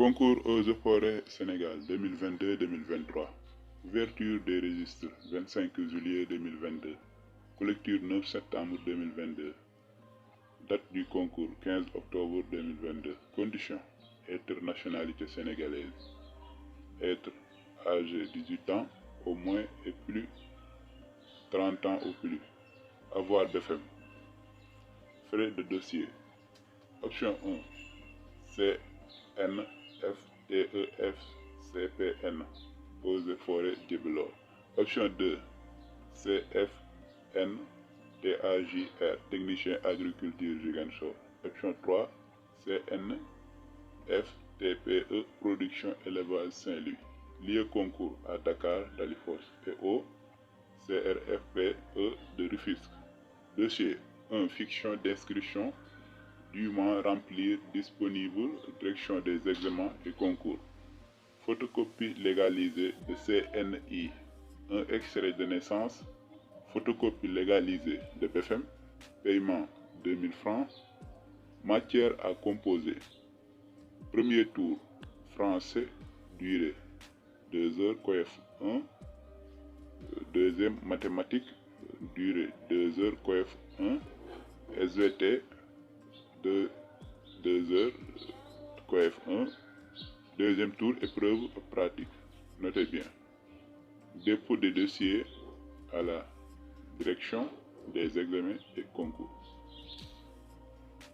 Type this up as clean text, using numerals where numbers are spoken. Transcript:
Concours Eaux et Forêts Sénégal 2022-2023. Ouverture des registres 25 juillet 2022. Collecture 9 septembre 2022. Date du concours 15 octobre 2022. Conditions: être nationalité sénégalaise, être âgé 18 ans au moins et plus, 30 ans ou plus, avoir BFM. Frais de dossier: option 1 CNFTEF CPN Eaux et Forêts Djibouti. Option 2 CFN TAJR Technicien Agriculture Ziguinchor. Option 3 CNFTPE Production Élevage Saint-Louis. Lieu concours à Dakar, Dalifort et au CRFPE de Rufisque. Dossier 1. Fiction d'inscription dûment remplir, disponible, direction des examens et concours. Photocopie légalisée de CNI, un extrait de naissance. Photocopie légalisée de BFM, paiement 2000 francs. Matière à composer: premier tour français, durée 2 heures, coef 1. Deuxième mathématiques, durée 2 heures, coef 1. SVT 2 heures, coef 1. Deuxième tour, épreuve pratique. Notez bien. Dépôt des dossiers à la direction des examens et concours.